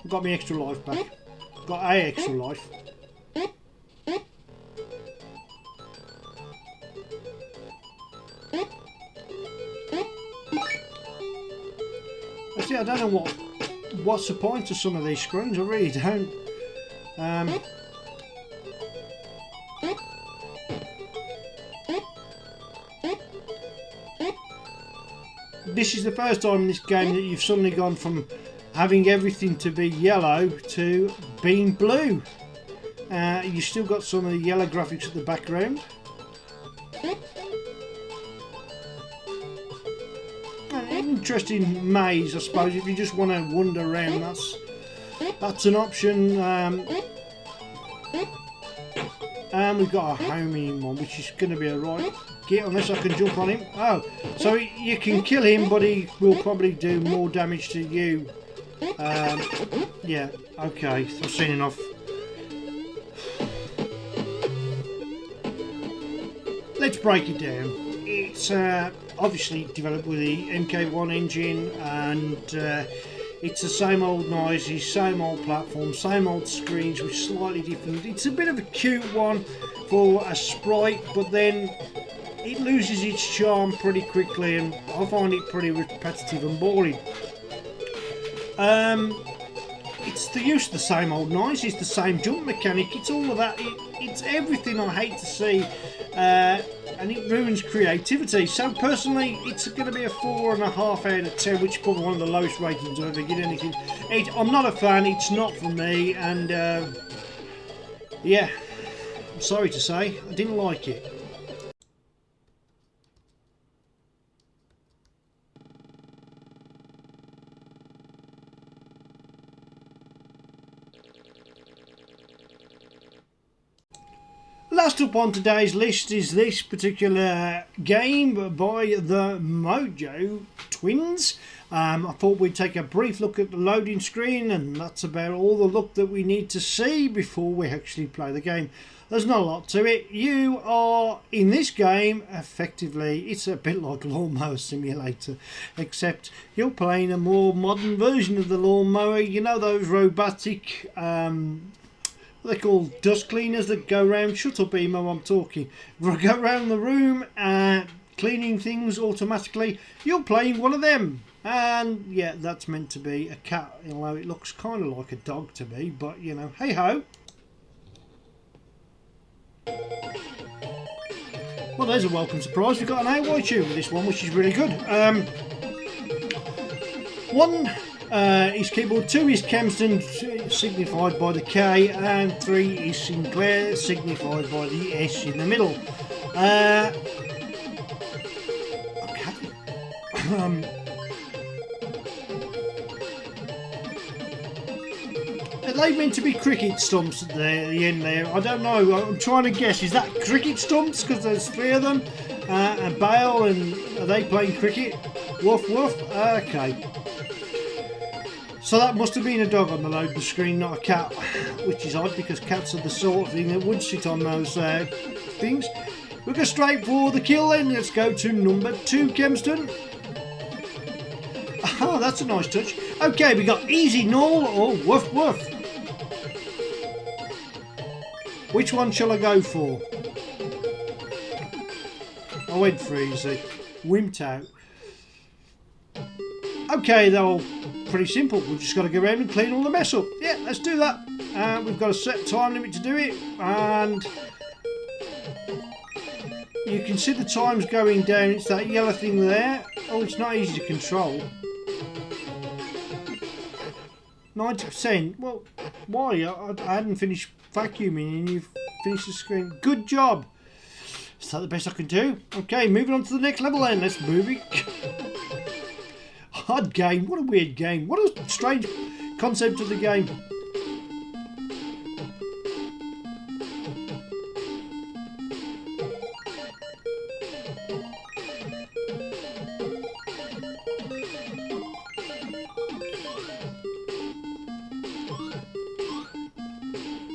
Got me extra life back. Got a extra life. See, I don't know what's the point of some of these screens. I really don't. This is the first time in this game that you've suddenly gone from having everything to be yellow to being blue. You've still got some of the yellow graphics at the background. Interesting maze, I suppose. If you just want to wander around, that's an option. And we've got a homing one, which is going to be a right get, unless I can jump on him. Oh, so you can kill him, but he will probably do more damage to you. Yeah, okay, I've seen enough. Let's break it down. It's obviously developed with the MK1 engine, and it's the same old noises, same old platform, same old screens with slightly different. It's a bit of a cute one for a sprite, but then it loses its charm pretty quickly, and I find it pretty repetitive and boring. It's the use of the same old noises, the same jump mechanic, it's all of that. It's everything I hate to see. And it ruins creativity. So personally, it's going to be a 4.5 out of 10, which is probably one of the lowest ratings I've ever given anything. I'm not a fan. It's not for me, and yeah, I'm sorry to say, I didn't like it. Last up on today's list is this particular game by the Mojo Twins. I thought we'd take a brief look at the loading screen, and that's about all the look that we need to see before we actually play the game. There's not a lot to it. You are, in this game, effectively, it's a bit like Lawnmower Simulator, except you're playing a more modern version of the lawnmower. You know those robotic, they're called dust cleaners that go around, shut up Emo, I'm talking, go around the room cleaning things automatically. You're playing one of them. And yeah, that's meant to be a cat, although it looks kind of like a dog to me, but you know, hey ho. Well, there's a welcome surprise. We've got an AY tune with this one, which is really good. 1 is keyboard, 2 is Kempston, signified by the K, and 3 is Sinclair, signified by the S in the middle. Okay. Are they meant to be cricket stumps at the end there? I don't know. I'm trying to guess. Is that cricket stumps? Because there's 3 of them. And Bale, and are they playing cricket? Woof woof. Okay. So that must have been a dog on the loading screen, not a cat. Which is odd, because cats are the sort of thing that would sit on those things. We'll go straight for the kill then. Let's go to number 2, Kempston. Oh, that's a nice touch. Okay, we got easy, null, or woof woof. Which one shall I go for? I went for easy. Wimped out. Okay, they're all pretty simple. We've just got to go around and clean all the mess up. Yeah, let's do that. We've got a set time limit to do it, and you can see the times going down. It's that yellow thing there. Oh, it's not easy to control. 90%. Well, why? I hadn't finished vacuuming and you've finished the screen. Good job. Is that the best I can do? Okay, moving on to the next level then. Let's move it. Odd game. What a weird game. What a strange concept of the game.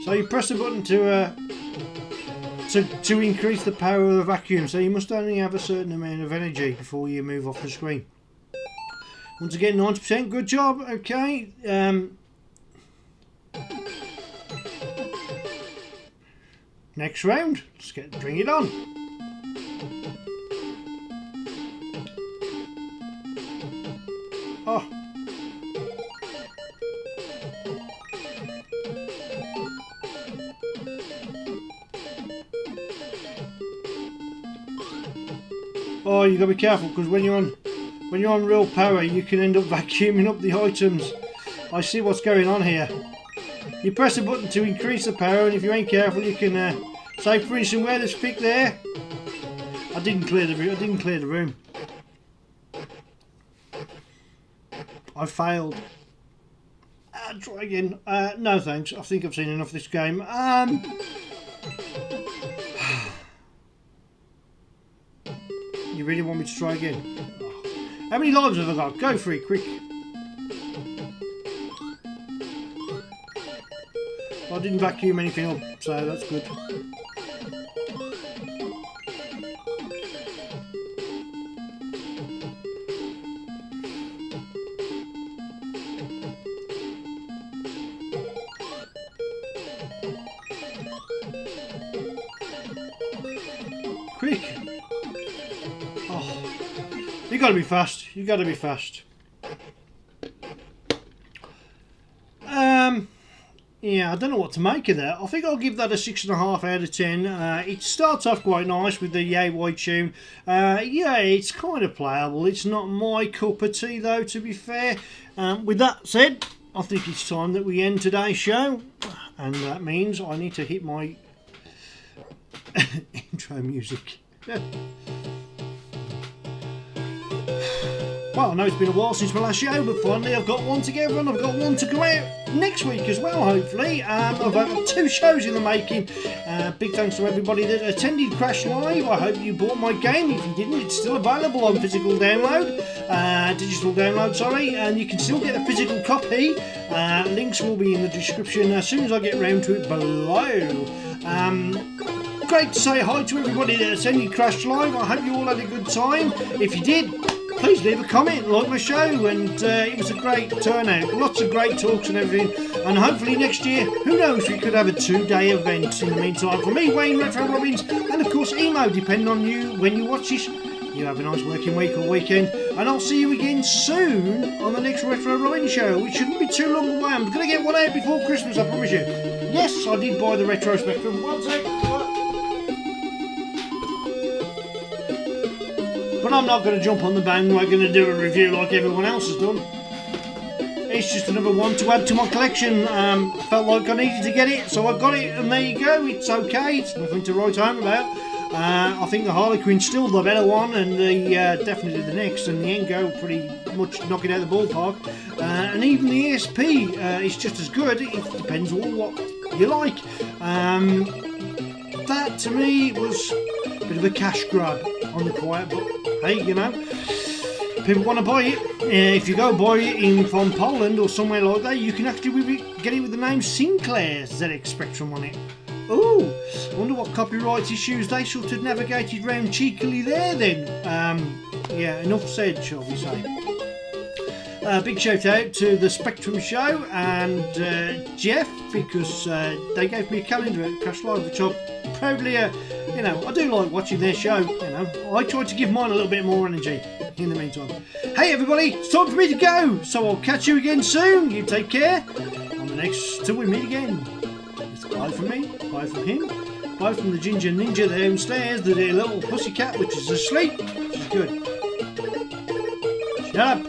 So you press the button to increase the power of the vacuum. So you must only have a certain amount of energy before you move off the screen. Once again, 90%. Good job. Okay. Next round. Let's bring it on. Oh. Oh, you gotta be careful, because when you're on real power, you can end up vacuuming up the items. I see what's going on here. You press a button to increase the power, and if you ain't careful, you can say, for instance, where there's pick there. I didn't clear the room. I failed. Try again. No thanks. I think I've seen enough of this game. You really want me to try again? How many lives have I got? Go for it, quick. I didn't vacuum anything up, so that's good. Quick. You gotta be fast. You gotta be fast. Yeah, I don't know what to make of that. I think I'll give that a 6.5 out of 10. It starts off quite nice with the Yay White tune. Yeah, it's kind of playable. It's not my cup of tea, though, to be fair. With that said, I think it's time that we end today's show. And that means I need to hit my intro music. Well, I know it's been a while since my last show, but finally I've got one together and I've got one to go out next week as well, hopefully. I've got 2 shows in the making. Big thanks to everybody that attended Crash Live. I hope you bought my game. If you didn't, it's still available on physical download, digital download, sorry, and you can still get a physical copy. Links will be in the description as soon as I get around to it below. Great to say hi to everybody that attended Crash Live. I hope you all had a good time. If you did, please leave a comment, like my show, and it was a great turnout. Lots of great talks and everything. And hopefully next year, who knows, we could have a 2-day event in the meantime. For me, Wayne Retro Robbins, and of course Emo, depending on you when you watch this. You have a nice working week or weekend, and I'll see you again soon on the next Retro Robbins show, which shouldn't be too long away. I'm going to get one out before Christmas, I promise you. Yes, I did buy the Retro Spectrum. One sec. But I'm not going to jump on the bandwagon and do a review like everyone else has done. It's just another one to add to my collection. Felt like I needed to get it, so I got it, and there you go. It's okay. It's nothing to write home about. I think the Harlequin's still the better one, and definitely the Next, and the Engo pretty much knocking out the ballpark. And even the ESP is just as good. It depends on what you like. That to me was a bit of a cash grab on the quiet, but hey, you know, people want to buy it. If you go buy it from Poland or somewhere like that, you can actually get it with the name Sinclair ZX Spectrum on it. Oh, I wonder what copyright issues they sort of navigated round cheekily there then. Yeah, enough said, shall we say. Big shout out to the Spectrum show and Jeff, because they gave me a calendar at Crash Live, which I proudly, you know, I do like watching their show. You know, I try to give mine a little bit more energy in the meantime. Hey everybody, it's time for me to go, so I'll catch you again soon. You take care on the next till we meet again. It's bye from me, bye from him, bye from the ginger ninja downstairs, the little pussycat which is asleep, which is good. Shut up.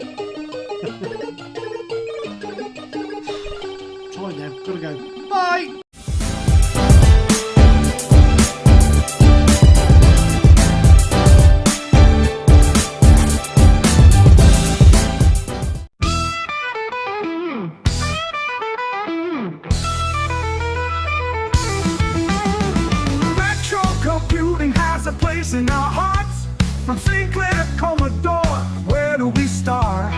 Tired now, gotta go. Bye. In our hearts, from Sinclair to Commodore, where do we start?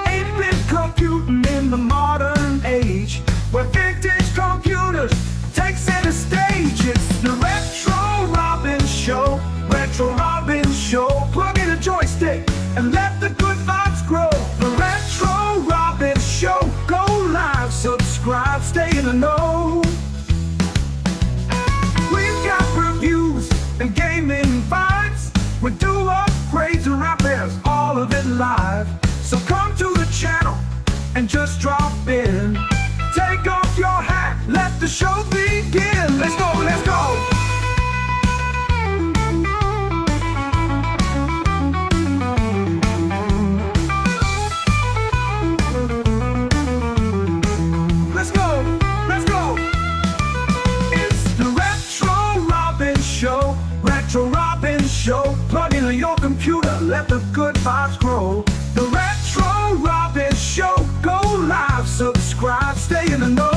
8-bit computing in the modern age, where vintage computers take center stage. It's the Retro Robbins Show, Retro Robbins Show. Plug in a joystick and let the good vibes grow. The Retro Robbins Show, go live, subscribe, stay in the know. We've got reviews and gaming vibes. We do upgrades and repairs, all of it live. So come to the channel and just drop in. Take off your hat, let the show begin. Let's go, let's go. Let's go, let's go. It's the Retro Robbins Show, Retro Robbins Show. Plug into your computer, let the good vibes grow. The Retro Robbins Show, go live, subscribe, stay in the know.